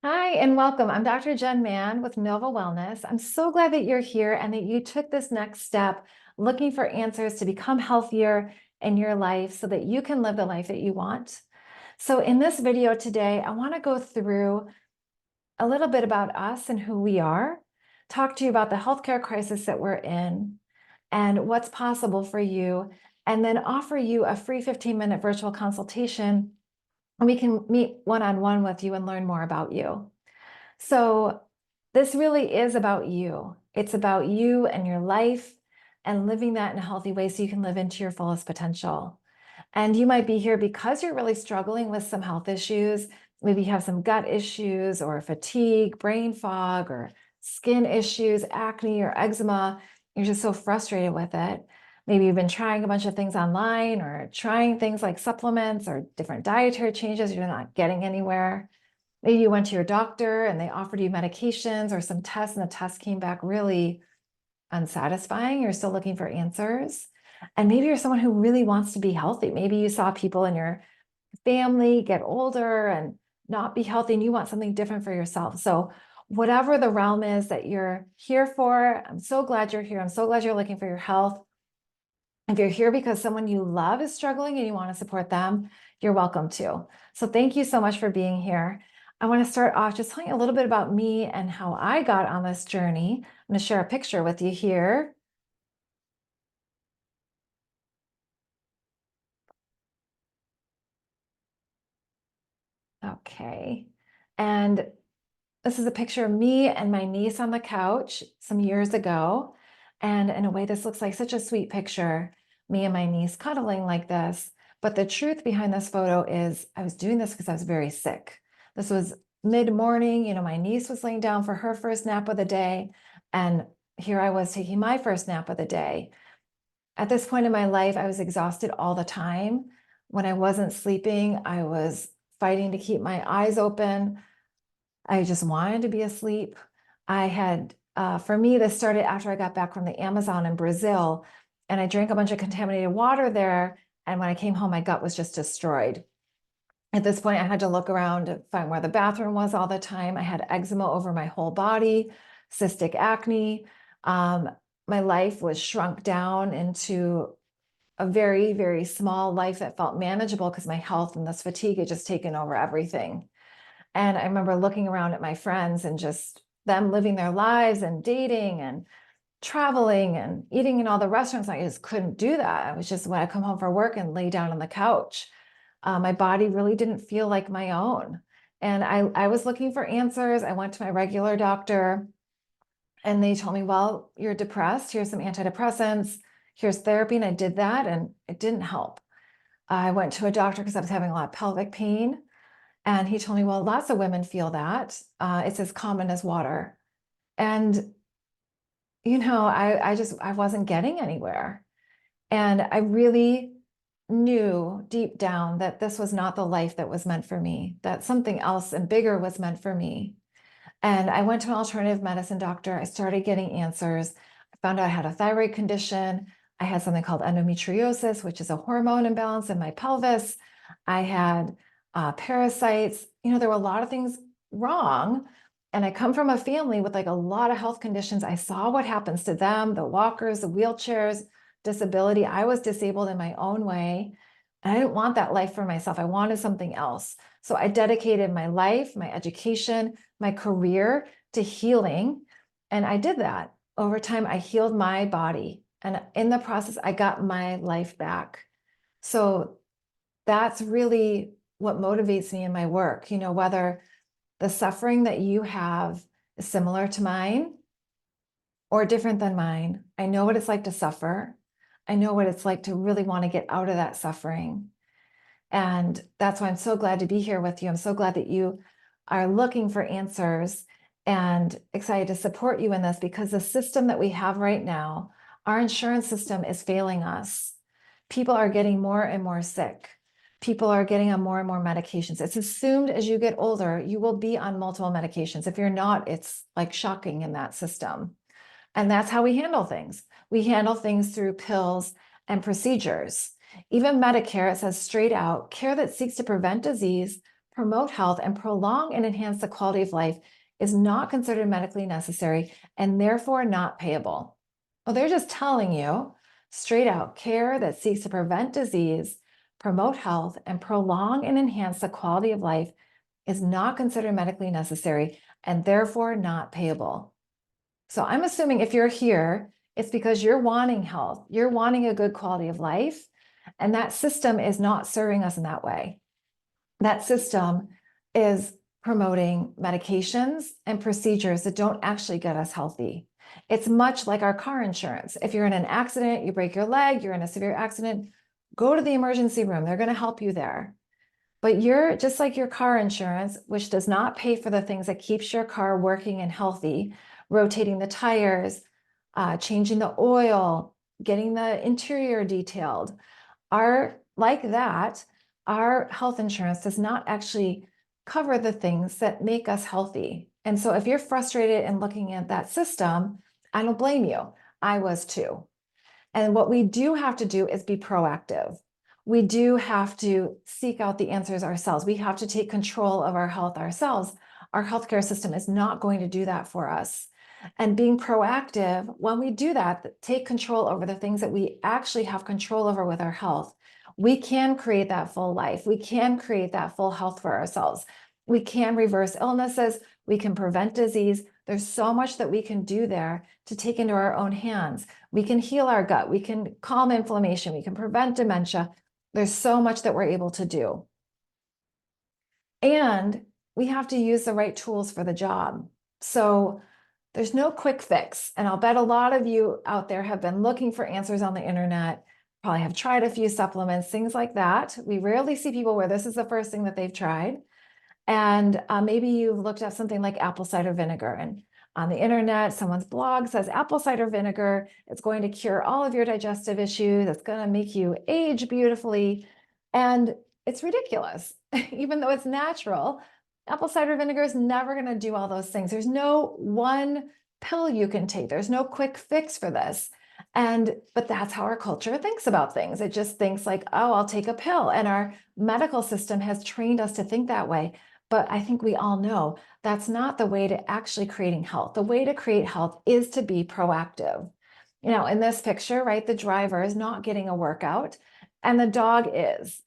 Hi, and welcome. I'm Dr. Jen Mann with Nova Wellness. I'm so glad that you're here and that you took this next step looking for answers to become healthier in your life so that you can live the life that you want. So, in this video today, I want to go through a little bit about us and who we are, talk to you about the healthcare crisis that we're in and what's possible for you, and then offer you a free 15-minute virtual consultation. And we can meet one-on-one with you and learn more about you. So this really is about you. It's about you and your life and living that in a healthy way so you can live into your fullest potential. And you might be here because you're really struggling with some health issues. Maybe you have some gut issues or fatigue, brain fog, or skin issues, acne or eczema. You're just so frustrated with it. Maybe you've been trying a bunch of things online or trying things like supplements or different dietary changes. You're not getting anywhere. Maybe you went to your doctor and they offered you medications or some tests, and the test came back really unsatisfying. You're still looking for answers. And maybe you're someone who really wants to be healthy. Maybe you saw people in your family get older and not be healthy, and you want something different for yourself. So, whatever the realm is that you're here for, I'm so glad you're here. I'm so glad you're looking for your health. If you're here because someone you love is struggling and you want to support them, you're welcome to. So thank you so much for being here. I want to start off just telling you a little bit about me and how I got on this journey. I'm going to share a picture with you here. Okay. And this is a picture of me and my niece on the couch some years ago. And in a way, this looks like such a sweet picture, me and my niece cuddling like this. But the truth behind this photo is I was doing this because I was very sick. This was mid-morning, my niece was laying down for her first nap of the day. And here I was taking my first nap of the day. At this point in my life, I was exhausted all the time. When I wasn't sleeping, I was fighting to keep my eyes open. I just wanted to be asleep. For me, this started after I got back from the Amazon in Brazil, and I drank a bunch of contaminated water there. And when I came home, my gut was just destroyed. At this point, I had to look around to find where the bathroom was all the time. I had eczema over my whole body, cystic acne. My life was shrunk down into a very, very small life that felt manageable because my health and this fatigue had just taken over everything. And I remember looking around at my friends and just them living their lives and dating and traveling and eating in all the restaurants. I just couldn't do that. I was just, when I come home from work and lay down on the couch, my body really didn't feel like my own. And I was looking for answers. I went to my regular doctor and they told me, well, you're depressed. Here's some antidepressants. Here's therapy. And I did that and it didn't help. I went to a doctor because I was having a lot of pelvic pain. And he told me, well, lots of women feel that. It's as common as water. And, I wasn't getting anywhere. And I really knew deep down that this was not the life that was meant for me, that something else and bigger was meant for me. And I went to an alternative medicine doctor. I started getting answers. I found out I had a thyroid condition. I had something called endometriosis, which is a hormone imbalance in my pelvis. I had parasites. There were a lot of things wrong. And I come from a family with like a lot of health conditions. I saw what happens to them, the walkers, the wheelchairs, disability. I was disabled in my own way. And I didn't want that life for myself. I wanted something else. So I dedicated my life, my education, my career to healing. And I did that. Over time, I healed my body. And in the process, I got my life back. So that's really what motivates me in my work, whether the suffering that you have is similar to mine or different than mine. I know what it's like to suffer. I know what it's like to really want to get out of that suffering. And that's why I'm so glad to be here with you. I'm so glad that you are looking for answers and excited to support you in this, because the system that we have right now, our insurance system, is failing us. People are getting more and more sick. People are getting on more and more medications. It's assumed as you get older, you will be on multiple medications. If you're not, it's like shocking in that system. And that's how we handle things. We handle things through pills and procedures. Even Medicare, it says straight out, care that seeks to prevent disease promote health, and prolong and enhance the quality of life is not considered medically necessary and therefore not payable. Well, they're just telling you straight out, care that seeks to prevent disease, promote health, and prolong and enhance the quality of life is not considered medically necessary and therefore not payable. So I'm assuming if you're here, it's because you're wanting health, you're wanting a good quality of life, and that system is not serving us in that way. That system is promoting medications and procedures that don't actually get us healthy. It's much like our car insurance. If you're in an accident, you break your leg, you're in a severe accident, go to the emergency room. They're going to help you there. But you're just like your car insurance, which does not pay for the things that keeps your car working and healthy, rotating the tires, changing the oil, getting the interior detailed. Like that, our health insurance does not actually cover the things that make us healthy. And so if you're frustrated and looking at that system, I don't blame you. I was too. And what we do have to do is be proactive. We do have to seek out the answers ourselves. We have to take control of our health ourselves. Our healthcare system is not going to do that for us. And being proactive, when we do that, take control over the things that we actually have control over with our health, we can create that full life. We can create that full health for ourselves. We can reverse illnesses. We can prevent disease. There's so much that we can do there to take into our own hands. We can heal our gut. We can calm inflammation. We can prevent dementia. There's so much that we're able to do. And we have to use the right tools for the job. So there's no quick fix. And I'll bet a lot of you out there have been looking for answers on the internet, probably have tried a few supplements, things like that. We rarely see people where this is the first thing that they've tried. And maybe you've looked at something like apple cider vinegar, and on the internet, someone's blog says apple cider vinegar, it's going to cure all of your digestive issues. It's going to make you age beautifully. And it's ridiculous. Even though it's natural, apple cider vinegar is never going to do all those things. There's no one pill you can take. There's no quick fix for this. But that's how our culture thinks about things. It just thinks like, oh, I'll take a pill. And our medical system has trained us to think that way. But I think we all know that's not the way to actually creating health. The way to create health is to be proactive. You know, in this picture, right, the driver is not getting a workout and the dog is.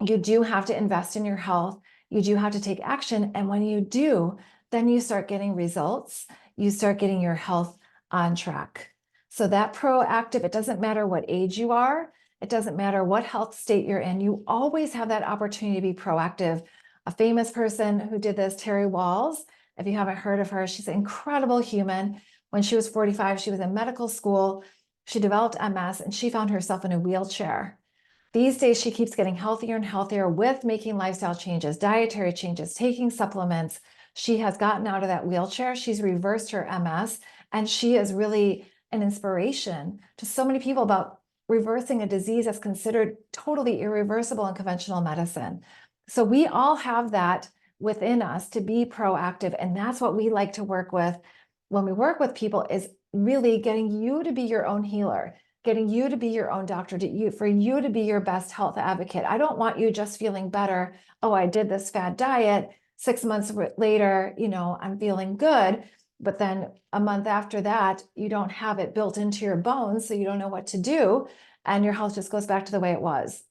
You do have to invest in your health. You do have to take action. And when you do, then you start getting results. You start getting your health on track. So that proactive, it doesn't matter what age you are. It doesn't matter what health state you're in. You always have that opportunity to be proactive. A famous person who did this, Terry Walls, if you haven't heard of her, she's an incredible human. When she was 45, she was in medical school. She developed MS and she found herself in a wheelchair. These days, she keeps getting healthier and healthier with making lifestyle changes, dietary changes, taking supplements. She has gotten out of that wheelchair. She's reversed her MS, and she is really an inspiration to so many people about reversing a disease that's considered totally irreversible in conventional medicine. So we all have that within us to be proactive, and that's what we like to work with when we work with people, is really getting you to be your own healer, getting you to be your own doctor, for you to be your best health advocate. I don't want you just feeling better. Oh, I did this fad diet. 6 months later, I'm feeling good. But then a month after that, you don't have it built into your bones, so you don't know what to do. And your health just goes back to the way it was.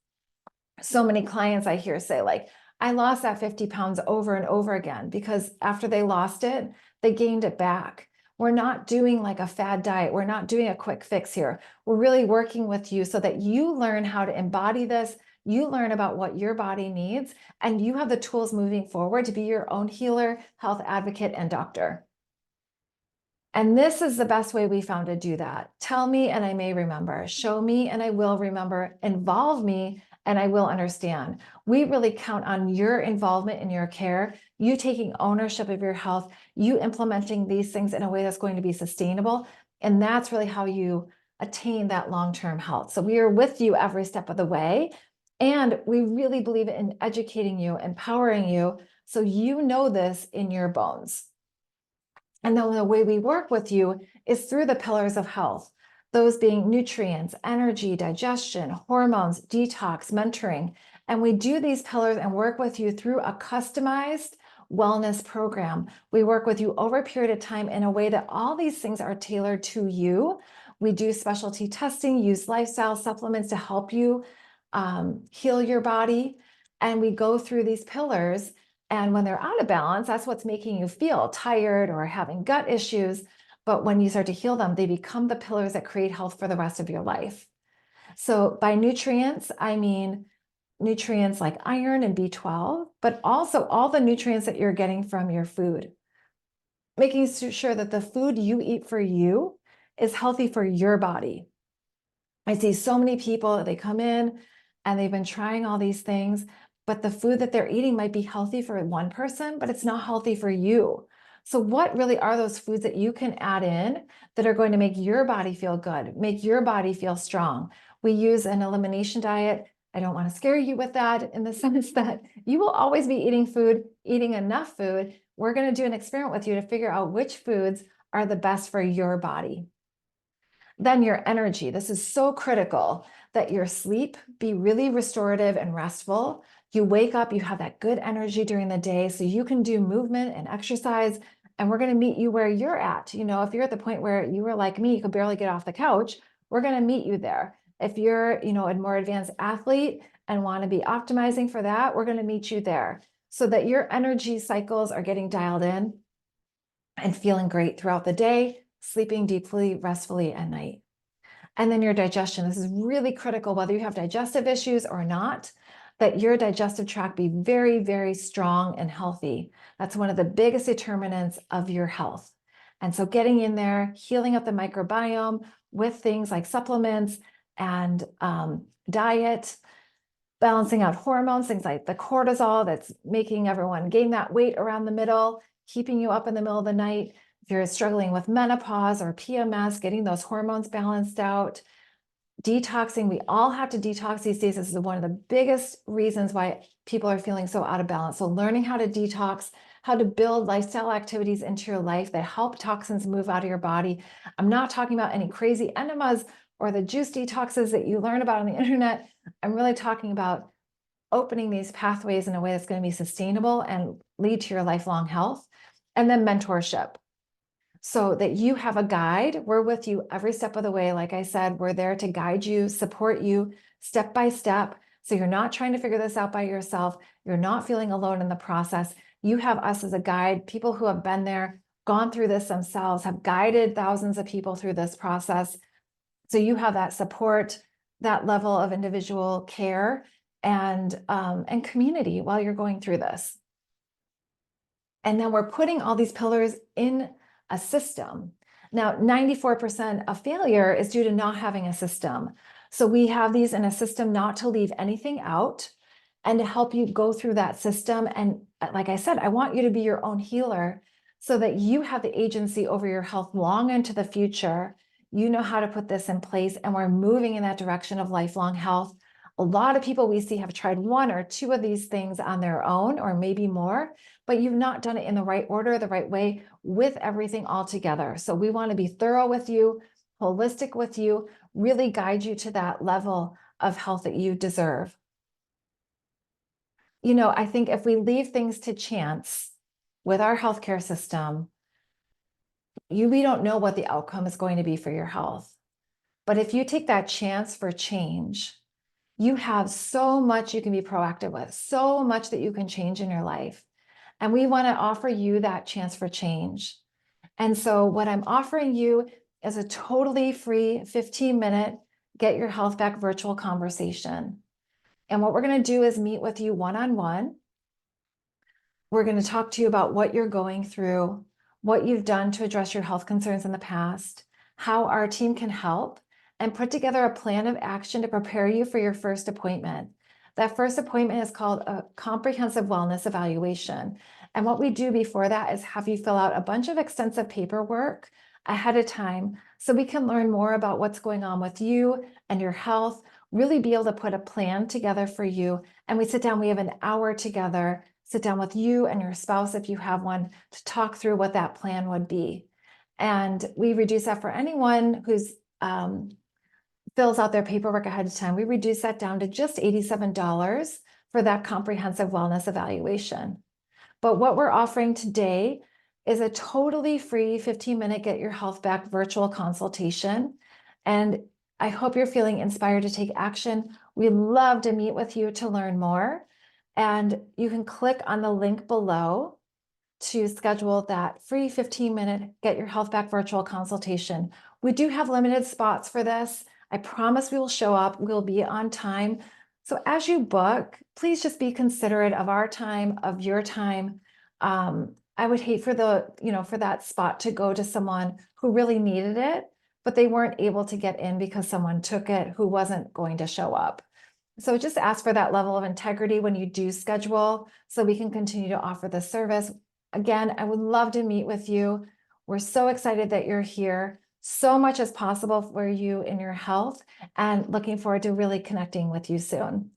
So many clients I hear say, like, I lost that 50 pounds over and over again, because after they lost it, they gained it back. We're not doing like a fad diet. We're not doing a quick fix here. We're really working with you so that you learn how to embody this. You learn about what your body needs, and you have the tools moving forward to be your own healer, health advocate, and doctor. And this is the best way we found to do that. Tell me and I may remember. Show me and I will remember. Involve me and I will understand. We really count on your involvement in your care, you taking ownership of your health, you implementing these things in a way that's going to be sustainable. And that's really how you attain that long-term health. So we are with you every step of the way. And we really believe in educating you, empowering you, so you know this in your bones. And then the way we work with you is through the pillars of health, those being nutrients, energy, digestion, hormones, detox, mentoring. And we do these pillars and work with you through a customized wellness program. We work with you over a period of time in a way that all these things are tailored to you. We do specialty testing, use lifestyle supplements to help you heal your body. And we go through these pillars. And when they're out of balance, that's what's making you feel tired or having gut issues. But when you start to heal them, they become the pillars that create health for the rest of your life. So by nutrients, I mean nutrients like iron and B12, but also all the nutrients that you're getting from your food. Making sure that the food you eat for you is healthy for your body. I see so many people, they come in and they've been trying all these things, but the food that they're eating might be healthy for one person, but it's not healthy for you. So what really are those foods that you can add in that are going to make your body feel good, make your body feel strong? We use an elimination diet. I don't want to scare you with that in the sense that you will always be eating food, eating enough food. We're going to do an experiment with you to figure out which foods are the best for your body. Then your energy. This is so critical that your sleep be really restorative and restful. You wake up, you have that good energy during the day so you can do movement and exercise. And we're going to meet you where you're at. You know, if you're at the point where you were like me, you could barely get off the couch, we're going to meet you there. If you're, you know, a more advanced athlete and want to be optimizing for that, we're going to meet you there so that your energy cycles are getting dialed in and feeling great throughout the day, sleeping deeply, restfully at night. And then your digestion. This is really critical, whether you have digestive issues or not, that your digestive tract be very, very strong and healthy. That's one of the biggest determinants of your health. And so getting in there, healing up the microbiome with things like supplements and diet, balancing out hormones, things like the cortisol that's making everyone gain that weight around the middle, keeping you up in the middle of the night. If you're struggling with menopause or PMS, getting those hormones balanced out, detoxing. We all have to detox these days. This is one of the biggest reasons why people are feeling so out of balance. So learning how to detox, how to build lifestyle activities into your life that help toxins move out of your body. I'm not talking about any crazy enemas or the juice detoxes that you learn about on the internet. I'm really talking about opening these pathways in a way that's going to be sustainable and lead to your lifelong health. And then mentorship, so that you have a guide. We're with you every step of the way. Like I said, we're there to guide you, support you step by step. So you're not trying to figure this out by yourself. You're not feeling alone in the process. You have us as a guide, people who have been there, gone through this themselves, have guided thousands of people through this process. So you have that support, that level of individual care and community while you're going through this. And then we're putting all these pillars in a system. Now, 94% of failure is due to not having a system. So we have these in a system not to leave anything out and to help you go through that system. And like I said, I want you to be your own healer so that you have the agency over your health long into the future. You know how to put this in place, and we're moving in that direction of lifelong health. A lot of people we see have tried one or two of these things on their own, or maybe more, but you've not done it in the right order, the right way, with everything all together. So we want to be thorough with you, holistic with you, really guide you to that level of health that you deserve. You know, I think if we leave things to chance with our healthcare system, we don't know what the outcome is going to be for your health. But if you take that chance for change, you have so much you can be proactive with, so much that you can change in your life. And we want to offer you that chance for change. And so what I'm offering you is a totally free 15-minute Get Your Health Back virtual conversation. And what we're going to do is meet with you one-on-one. We're going to talk to you about what you're going through, what you've done to address your health concerns in the past, how our team can help, and put together a plan of action to prepare you for your first appointment. That first appointment is called a comprehensive wellness evaluation. And what we do before that is have you fill out a bunch of extensive paperwork ahead of time so we can learn more about what's going on with you and your health, really be able to put a plan together for you. And we sit down, we have an hour together, sit down with you and your spouse, if you have one, to talk through what that plan would be. And we reduce that for anyone who's fills out their paperwork ahead of time. We reduce that down to just $87 for that comprehensive wellness evaluation. But what we're offering today is a totally free 15-minute Get Your Health Back virtual consultation. And I hope you're feeling inspired to take action. We'd love to meet with you to learn more. And you can click on the link below to schedule that free 15-minute Get Your Health Back virtual consultation. We do have limited spots for this. I promise we will show up. We'll be on time. So as you book, please just be considerate of our time, of your time. I would hate for for that spot to go to someone who really needed it, but they weren't able to get in because someone took it who wasn't going to show up. So just ask for that level of integrity when you do schedule so we can continue to offer this service. Again, I would love to meet with you. We're so excited that you're here. So much is possible for you in your health, and looking forward to really connecting with you soon.